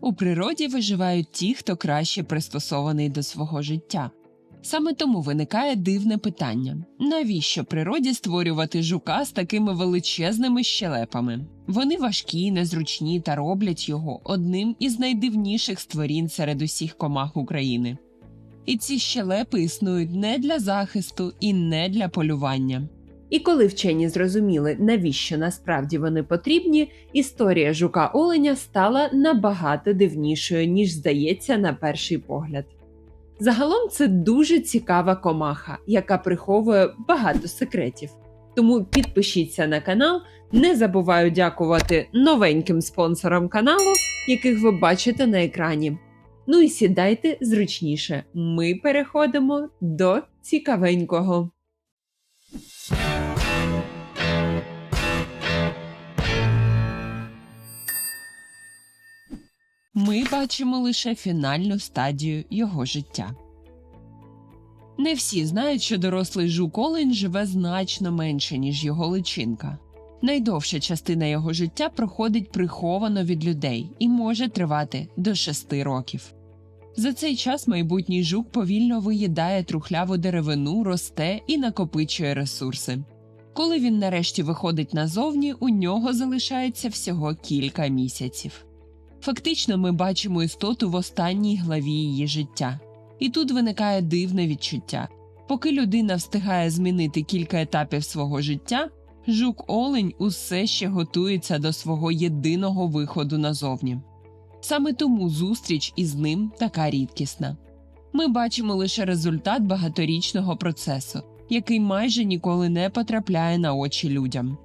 У природі виживають ті, хто краще пристосований до свого життя. Саме тому виникає дивне питання – навіщо природі створювати жука з такими величезними щелепами? Вони важкі, незручні та роблять його одним із найдивніших створінь серед усіх комах України. І ці щелепи існують не для захисту і не для полювання. І коли вчені зрозуміли, навіщо насправді вони потрібні, історія жука-оленя стала набагато дивнішою, ніж здається на перший погляд. Загалом це дуже цікава комаха, яка приховує багато секретів. Тому підпишіться на канал, не забуваю дякувати новеньким спонсорам каналу, яких ви бачите на екрані. Ну і сідайте зручніше, ми переходимо до цікавенького. Ми бачимо лише фінальну стадію його життя. Не всі знають, що дорослий жук-олень живе значно менше, ніж його личинка. Найдовша частина його життя проходить приховано від людей і може тривати до 6 років. За цей час майбутній жук повільно виїдає трухляву деревину, росте і накопичує ресурси. Коли він нарешті виходить назовні, у нього залишається всього кілька місяців. Фактично ми бачимо істоту в останній главі її життя. І тут виникає дивне відчуття. Поки людина встигає змінити кілька етапів свого життя, жук-олень усе ще готується до свого єдиного виходу назовні. Саме тому зустріч із ним така рідкісна. Ми бачимо лише результат багаторічного процесу, який майже ніколи не потрапляє на очі людям.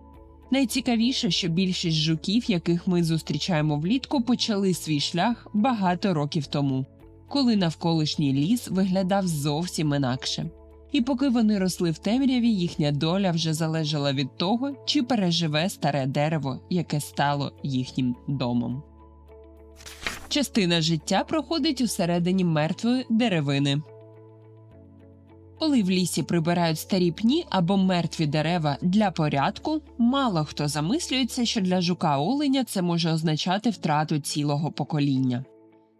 Найцікавіше, що більшість жуків, яких ми зустрічаємо влітку, почали свій шлях багато років тому, коли навколишній ліс виглядав зовсім інакше. І поки вони росли в темряві, їхня доля вже залежала від того, чи переживе старе дерево, яке стало їхнім домом. Частина життя проходить усередині мертвої деревини. Коли в лісі прибирають старі пні або мертві дерева для порядку, мало хто замислюється, що для жука-оленя це може означати втрату цілого покоління.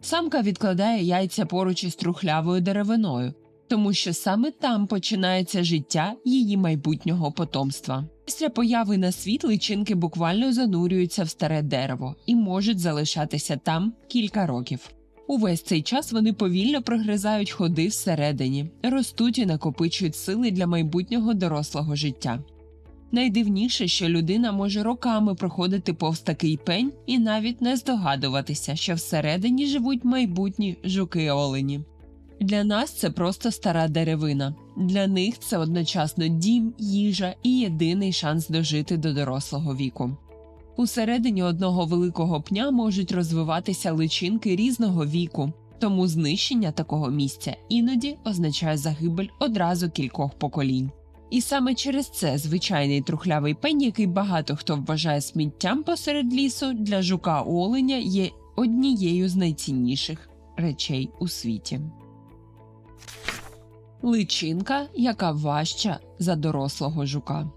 Самка відкладає яйця поруч із трухлявою деревиною, тому що саме там починається життя її майбутнього потомства. Після появи на світ личинки буквально занурюються в старе дерево і можуть залишатися там кілька років. Увесь цей час вони повільно прогризають ходи всередині, ростуть і накопичують сили для майбутнього дорослого життя. Найдивніше, що людина може роками проходити повз такий пень і навіть не здогадуватися, що всередині живуть майбутні жуки-олені. Для нас це просто стара деревина. Для них це одночасно дім, їжа і єдиний шанс дожити до дорослого віку. Усередині одного великого пня можуть розвиватися личинки різного віку, тому знищення такого місця іноді означає загибель одразу кількох поколінь. І саме через це звичайний трухлявий пень, який багато хто вважає сміттям посеред лісу, для жука-оленя є однією з найцінніших речей у світі. Личинка, яка важча за дорослого жука.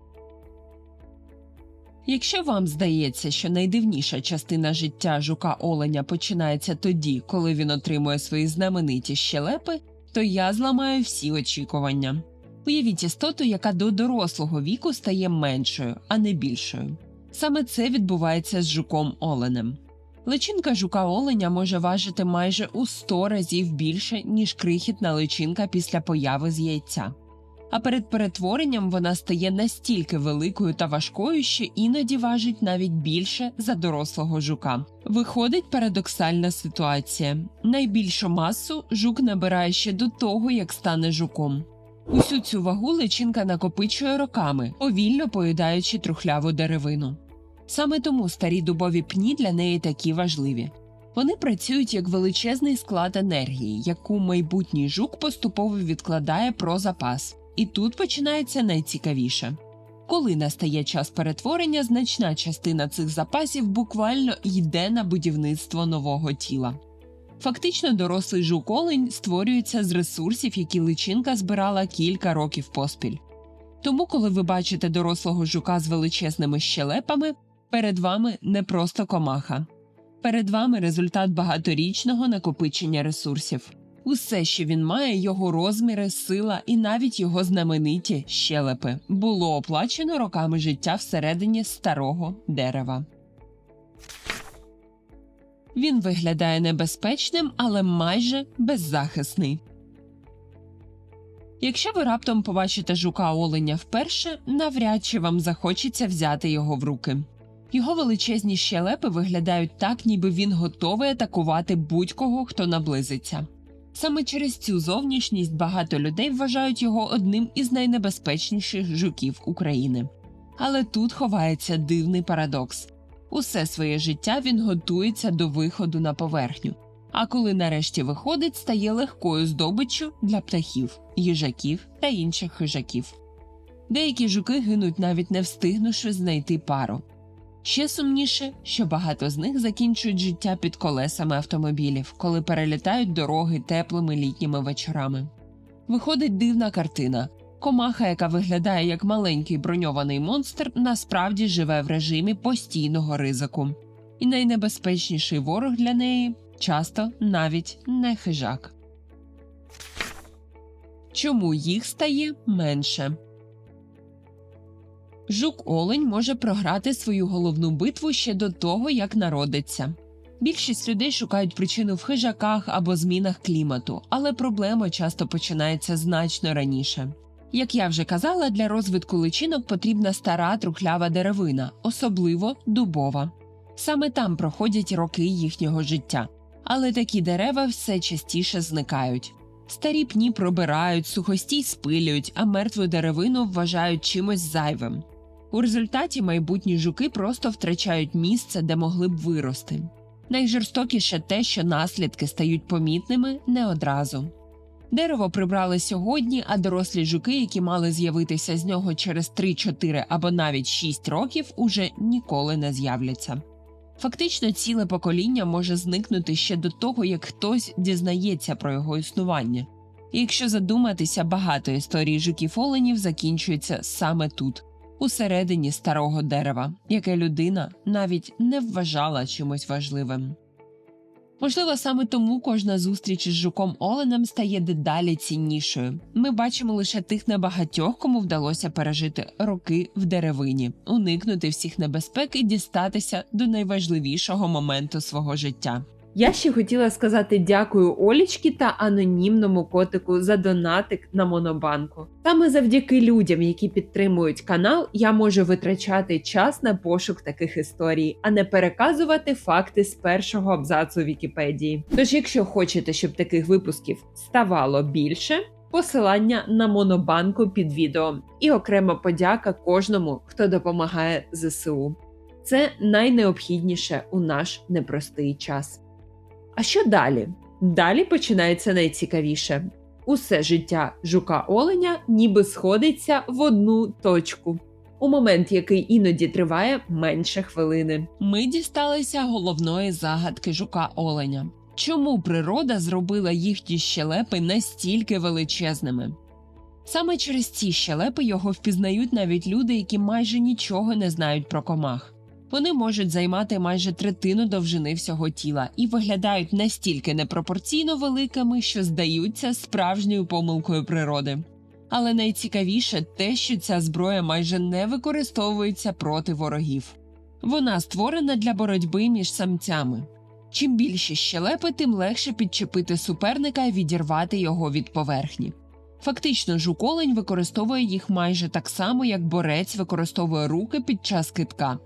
Якщо вам здається, що найдивніша частина життя жука-оленя починається тоді, коли він отримує свої знамениті щелепи, то я зламаю всі очікування. Уявіть істоту, яка до дорослого віку стає меншою, а не більшою. Саме це відбувається з жуком-оленем. Личинка жука-оленя може важити майже у 100 разів більше, ніж крихітна личинка після появи з яйця. А перед перетворенням вона стає настільки великою та важкою, що іноді важить навіть більше за дорослого жука. Виходить парадоксальна ситуація. Найбільшу масу жук набирає ще до того, як стане жуком. Усю цю вагу личинка накопичує роками, повільно поїдаючи трухляву деревину. Саме тому старі дубові пні для неї такі важливі. Вони працюють як величезний склад енергії, яку майбутній жук поступово відкладає про запас. І тут починається найцікавіше. Коли настає час перетворення, значна частина цих запасів буквально йде на будівництво нового тіла. Фактично, дорослий жук-олень створюється з ресурсів, які личинка збирала кілька років поспіль. Тому, коли ви бачите дорослого жука з величезними щелепами, перед вами не просто комаха. Перед вами результат багаторічного накопичення ресурсів. Усе, що він має, його розміри, сила і навіть його знамениті щелепи, було оплачено роками життя всередині старого дерева. Він виглядає небезпечним, але майже беззахисний. Якщо ви раптом побачите жука-оленя вперше, навряд чи вам захочеться взяти його в руки. Його величезні щелепи виглядають так, ніби він готовий атакувати будь-кого, хто наблизиться. Саме через цю зовнішність багато людей вважають його одним із найнебезпечніших жуків України. Але тут ховається дивний парадокс. Усе своє життя він готується до виходу на поверхню. А коли нарешті виходить, стає легкою здобиччю для птахів, їжаків та інших хижаків. Деякі жуки гинуть, навіть не встигнувши знайти пару. Ще сумніше, що багато з них закінчують життя під колесами автомобілів, коли перелітають дороги теплими літніми вечорами. Виходить дивна картина. Комаха, яка виглядає як маленький броньований монстр, насправді живе в режимі постійного ризику. І найнебезпечніший ворог для неї – часто навіть не хижак. Чому їх стає менше? Жук-олень може програти свою головну битву ще до того, як народиться. Більшість людей шукають причину в хижаках або змінах клімату, але проблема часто починається значно раніше. Як я вже казала, для розвитку личинок потрібна стара трухлява деревина, особливо дубова. Саме там проходять роки їхнього життя. Але такі дерева все частіше зникають. Старі пні пробирають, сухостій спилюють, а мертву деревину вважають чимось зайвим. У результаті майбутні жуки просто втрачають місце, де могли б вирости. Найжорстокіше те, що наслідки стають помітними не одразу. Дерево прибрали сьогодні, а дорослі жуки, які мали з'явитися з нього через 3-4 або навіть 6 років, уже ніколи не з'являться. Фактично, ціле покоління може зникнути ще до того, як хтось дізнається про його існування. І якщо задуматися, багато історій жуків-оленів закінчується саме тут, усередині старого дерева, яке людина навіть не вважала чимось важливим. Можливо, саме тому кожна зустріч із жуком-оленем стає дедалі ціннішою. Ми бачимо лише тих небагатьох, кому вдалося пережити роки в деревині, уникнути всіх небезпек і дістатися до найважливішого моменту свого життя. Я ще хотіла сказати дякую Олічці та анонімному котику за донатик на Монобанку. Саме завдяки людям, які підтримують канал, я можу витрачати час на пошук таких історій, а не переказувати факти з першого абзацу Вікіпедії. Тож, якщо хочете, щоб таких випусків ставало більше, посилання на Монобанку під відео. І окрема подяка кожному, хто допомагає ЗСУ. Це найнеобхідніше у наш непростий час. А що далі? Далі починається найцікавіше. Усе життя жука-оленя ніби сходиться в одну точку. У момент, який іноді триває менше хвилини. Ми дісталися головної загадки жука-оленя. Чому природа зробила їхні щелепи настільки величезними? Саме через ці щелепи його впізнають навіть люди, які майже нічого не знають про комах. Вони можуть займати майже третину довжини всього тіла і виглядають настільки непропорційно великими, що здаються справжньою помилкою природи. Але найцікавіше те, що ця зброя майже не використовується проти ворогів. Вона створена для боротьби між самцями. Чим більші щелепи, тим легше підчепити суперника і відірвати його від поверхні. Фактично, жук-олень використовує їх майже так само, як борець використовує руки під час кидка.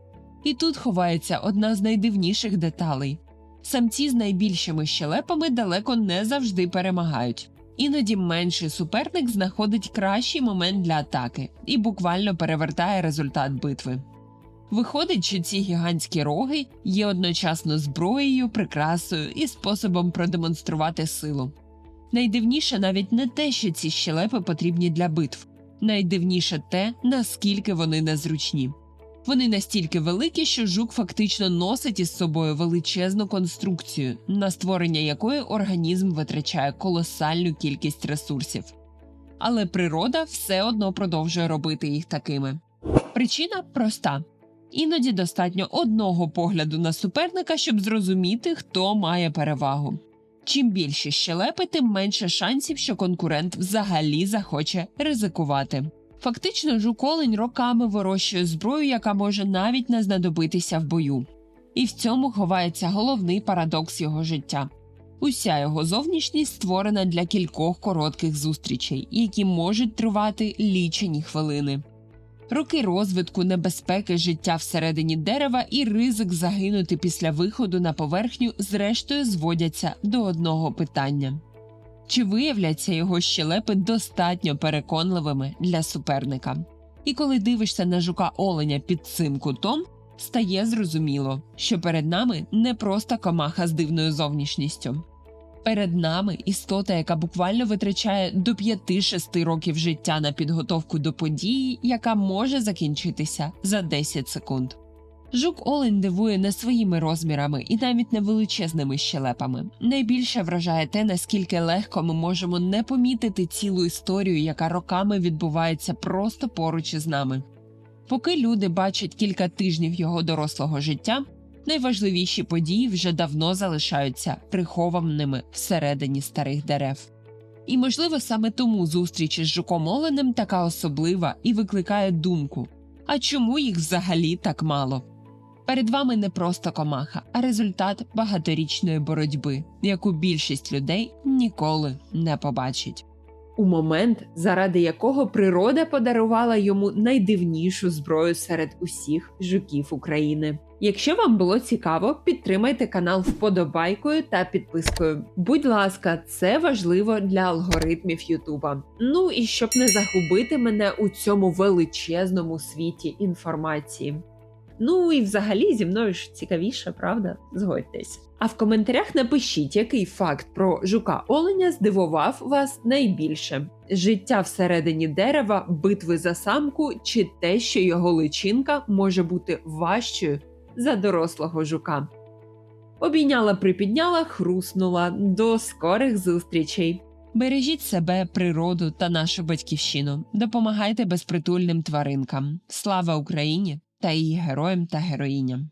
І тут ховається одна з найдивніших деталей. Самці з найбільшими щелепами далеко не завжди перемагають. Іноді менший суперник знаходить кращий момент для атаки і буквально перевертає результат битви. Виходить, що ці гігантські роги є одночасно зброєю, прикрасою і способом продемонструвати силу. Найдивніше навіть не те, що ці щелепи потрібні для битв. Найдивніше те, наскільки вони незручні. Вони настільки великі, що жук фактично носить із собою величезну конструкцію, на створення якої організм витрачає колосальну кількість ресурсів. Але природа все одно продовжує робити їх такими. Причина проста. Іноді достатньо одного погляду на суперника, щоб зрозуміти, хто має перевагу. Чим більше щелепи, тим менше шансів, що конкурент взагалі захоче ризикувати. Фактично, жук-олень роками вирощує зброю, яка може навіть не знадобитися в бою. І в цьому ховається головний парадокс його життя. Уся його зовнішність створена для кількох коротких зустрічей, які можуть тривати лічені хвилини. Роки розвитку, небезпеки життя всередині дерева і ризик загинути після виходу на поверхню зрештою зводяться до одного питання. Чи виявляться його щелепи достатньо переконливими для суперника? І коли дивишся на жука-оленя під цим кутом, стає зрозуміло, що перед нами не просто комаха з дивною зовнішністю. Перед нами істота, яка буквально витрачає до 5-6 років життя на підготовку до події, яка може закінчитися за 10 секунд. Жук-олень дивує не своїми розмірами і навіть не величезними щелепами. Найбільше вражає те, наскільки легко ми можемо не помітити цілу історію, яка роками відбувається просто поруч із нами. Поки люди бачать кілька тижнів його дорослого життя, найважливіші події вже давно залишаються прихованими всередині старих дерев. І, можливо, саме тому зустріч із жуком-оленем така особлива і викликає думку – а чому їх взагалі так мало? Перед вами не просто комаха, а результат багаторічної боротьби, яку більшість людей ніколи не побачить. У момент, заради якого природа подарувала йому найдивнішу зброю серед усіх жуків України. Якщо вам було цікаво, підтримайте канал вподобайкою та підпискою. Будь ласка, це важливо для алгоритмів Ютуба. Ну і щоб не загубити мене у цьому величезному світі інформації. Ну і взагалі зі мною ж цікавіше, правда? Згодьтесь. А в коментарях напишіть, який факт про жука-оленя здивував вас найбільше. Життя всередині дерева, битви за самку чи те, що його личинка може бути важчою за дорослого жука. Обійняла-припідняла, хруснула. До скорих зустрічей! Бережіть себе, природу та нашу батьківщину. Допомагайте безпритульним тваринкам. Слава Україні та її героям та героїням!